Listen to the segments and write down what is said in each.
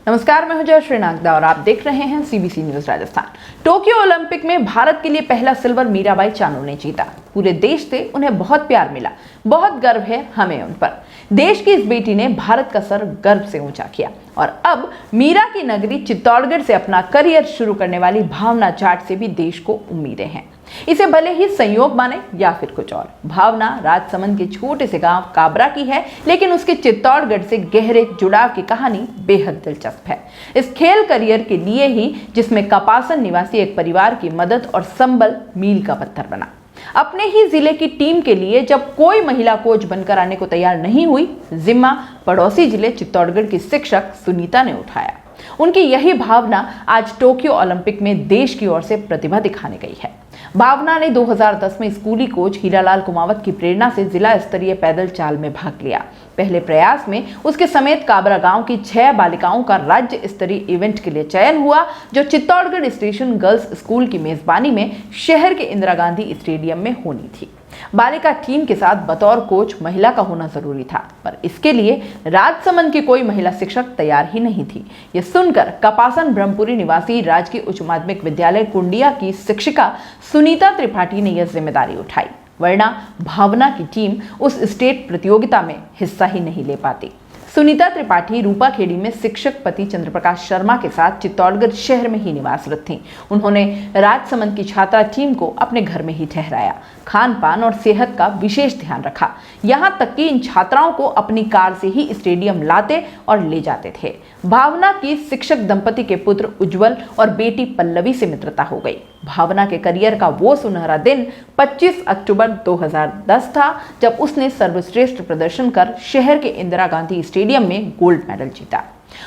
नमस्कार, मैं हूं जय श्रीनागदा और आप देख रहे हैं CBC news Rajasthan. Tokyo Olympic में भारत के लिए पहला सिल्वर मीराबाई चानू ने जीता। पूरे देश से उन्हें बहुत प्यार मिला, बहुत गर्व है हमें उन पर। देश की इस बेटी ने भारत का सर गर्व से ऊंचा किया और अब मीरा की नगरी चित्तौड़गढ़ से अपना करियर शुरू करने वाली भावना जाट से भी देश को उम्मीदें हैं। इसे भले ही संयोग माने या फिर कुछ और, भावना राजसमंद के छोटे से गांव काबरा की है, लेकिन उसके चित्तौड़गढ़ से गहरे जुड़ाव की कहानी बेहद दिलचस्प है। इस खेल करियर के लिए ही जिसमें कपासन निवासी एक परिवार की मदद और संबल मील का पत्थर बना। अपने ही जिले की टीम के लिए जब कोई महिला कोच बनकर आने को तैयार नहीं हुई, जिम्मा पड़ोसी जिले चित्तौड़गढ़ की शिक्षक सुनीता ने उठाया। उनकी यही भावना आज टोक्यो ओलंपिक में देश की ओर से प्रतिभा दिखाने गई है। भावना ने 2010 में स्कूली कोच हीरालाल कुमावत की प्रेरणा से जिला स्तरीय पैदल चाल में भाग लिया। पहले प्रयास में उसके समेत काबरा गांव की 6 बालिकाओं का राज्य स्तरीय इवेंट के लिए चयन हुआ, जो चित्तौड़गढ़ स्टेशन गर्ल्स स्कूल की मेजबानी में शहर के इंदिरा गांधी स्टेडियम में होनी थी। बालिका टीम के साथ बतौर कोच महिला का होना जरूरी था, पर इसके लिए राजसमंद की कोई महिला शिक्षक तैयार ही नहीं थी। यह सुनकर कपासन ब्रह्मपुरी निवासी राजकीय उच्च माध्यमिक विद्यालय कुंडिया की शिक्षिका सुनीता त्रिपाठी ने यह जिम्मेदारी उठाई, वरना भावना की टीम उस स्टेट प्रतियोगिता में हिस्सा ही नहीं ले पाती। सुनीता त्रिपाठी रूपाखेड़ी में शिक्षक पति चंद्रप्रकाश शर्मा के साथ चित्तौड़गढ़ शहर में ही निवासरत थीं। उन्होंने राजसमंद की छात्रा टीम को अपने घर में ही ठहराया, खान पान और सेहत का विशेष ध्यान रखा। यहाँ तक कि इन छात्राओं को अपनी कार से ही स्टेडियम लाते और ले जाते थे। भावना की शिक्षक दंपति के पुत्र उज्जवल और बेटी पल्लवी से मित्रता हो गई। भावना के करियर का वो सुनहरा दिन 25 अक्टूबर 2010 था, जब उसने सर्वश्रेष्ठ प्रदर्शन कर शहर के इंदिरा गांधी स्टेडियम में गोल्ड मेडल जीता।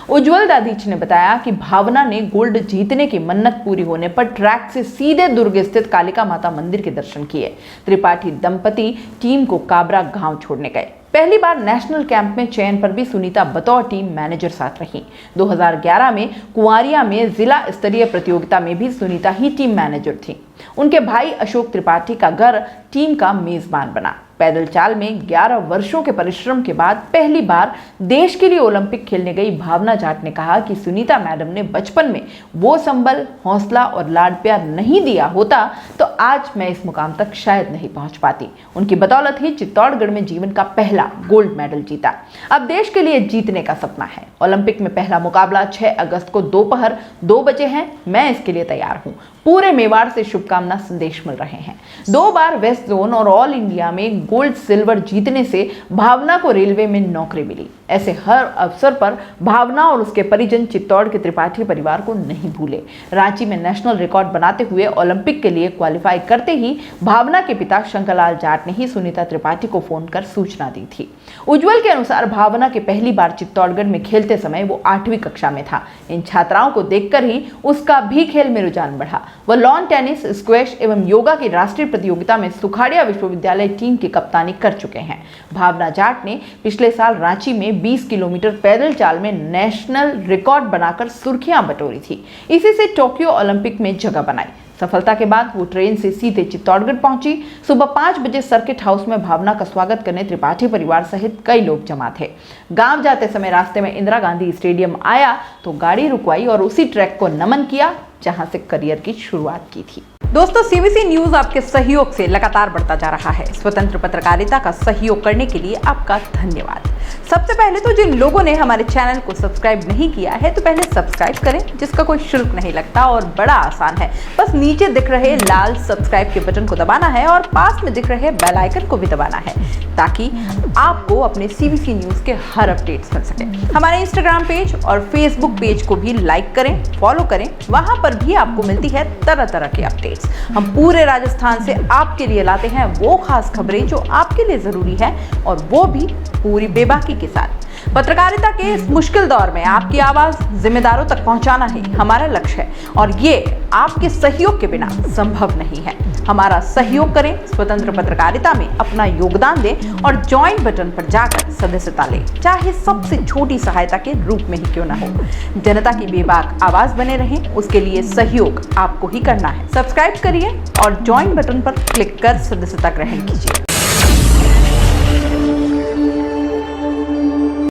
उज्जवल दादीच ने बताया कि भावना ने गोल्ड जीतने की मन्नत पूरी होने पर ट्रैक से सीधे दुर्ग स्थित कालिका माता मंदिर के दर्शन किए। त्रिपाठी दंपति टीम को काबरा गांव छोड़ने गए। पहली बार नेशनल कैंप में चयन पर भी सुनीता बतौर टीम मैनेजर साथ रही। 2011 में कुंवारिया में जिला स्तरीय प्रतियोगिता में भी सुनीता ही टीम मैनेजर थी। उनके भाई अशोक त्रिपाठी का घर टीम का मेजबान बना। पैदल चाल में 11 वर्षों के परिश्रम के बाद पहली बार देश के लिए ओलंपिक खेलने गई भावना जाट ने कहा कि सुनीता मैडम ने बचपन में वो संबल, हौसला और लाड प्यार नहीं दिया होता तो आज मैं इस मुकाम तक शायद नहीं पहुंच पाती। उनकी बदौलत ही चित्तौड़गढ़ में जीवन का पहला गोल्ड मेडल जीता। अब देश के लिए जीतने का सपना है। ओलंपिक में पहला मुकाबला 6 अगस्त को दोपहर 2 बजे है। मैं इसके लिए तैयार हूँ। पूरे मेवाड़ से शुभकामना संदेश मिल रहे हैं। 2 बार वेस्ट जोन और ऑल इंडिया में गोल्ड सिल्वर जीतने से भावना को रेलवे में नौकरी मिली। ऐसे हर अवसर पर भावना और उसके परिजन चित्तौड़ के त्रिपाठी परिवार को नहीं भूले। रांची में नेशनल रिकॉर्ड बनाते हुए ओलंपिक के लिए क्वालिफाई करते ही भावना के पिता शंकरलाल जाट ने ही सुनीता त्रिपाठी को फोन कर सूचना दी थी। उज्जवल के अनुसार भावना के पहली बार चित्तौड़गढ़ में खेलते समय वो 8वीं कक्षा में था। इन छात्राओं को देखकर ही उसका भी खेल में रुझान बढ़ा। वह लॉन टेनिस, स्क्वैश एवं योगा की राष्ट्रीय प्रतियोगिता में सुखाड़िया विश्वविद्यालय टीम की कप्तानी कर चुके हैं। भावना जाट ने पिछले साल रांची में 20 किलोमीटर पैदल चाल में नेशनल रिकॉर्ड बनाकर सुर्खियां बटोरी थी। इसी से टोक्यो ओलंपिक में जगह बनाई। सफलता के बाद वो ट्रेन से सीधे चित्तौड़गढ़ पहुंची। सुबह 5 बजे सर्किट हाउस में भावना का स्वागत करने त्रिपाठी परिवार सहित कई लोग जमा थे। गांव जाते समय रास्ते में इंदिरा गांधी स्टेडियम आया तो गाड़ी रुकवाई और उसी ट्रैक को नमन किया जहां से करियर की शुरुआत की थी। दोस्तों, सीबीसी न्यूज आपके सहयोग से लगातार बढ़ता जा रहा है। स्वतंत्र पत्रकारिता का सहयोग करने के लिए आपका धन्यवाद। सबसे पहले तो जिन लोगों ने हमारे चैनल को सब्सक्राइब नहीं किया है तो पहले सब्सक्राइब करें, जिसका कोई शुल्क नहीं लगता और बड़ा आसान है। बस नीचे दिख रहे लाल सब्सक्राइब के बटन को दबाना है और पास में दिख रहे बेल आइकन को भी दबाना है, ताकि आपको अपने सीबीसी न्यूज के हर अपडेट्स मिल सके। हमारे इंस्टाग्राम पेज और फेसबुक पेज को भी लाइक करें, फॉलो करें। वहां पर भी आपको मिलती है तरह तरह के अपडेट्स। हम पूरे राजस्थान से आपके लिए लाते हैं वो खास खबरें जो आपके लिए जरूरी है, और वो भी पूरी बेबाकी के साथ। पत्रकारिता के इस मुश्किल दौर में आपकी आवाज जिम्मेदारों तक पहुंचाना ही हमारा लक्ष्य है, और ये आपके सहयोग के बिना संभव नहीं है। हमारा सहयोग करें, स्वतंत्र पत्रकारिता में अपना योगदान दें और ज्वाइन बटन पर जाकर सदस्यता लें, चाहे सबसे छोटी सहायता के रूप में ही क्यों ना हो। जनता की बेबाक आवाज बने रहें, उसके लिए सहयोग आपको ही करना है। सब्सक्राइब करिए और ज्वाइन बटन पर क्लिक कर सदस्यता ग्रहण कीजिए।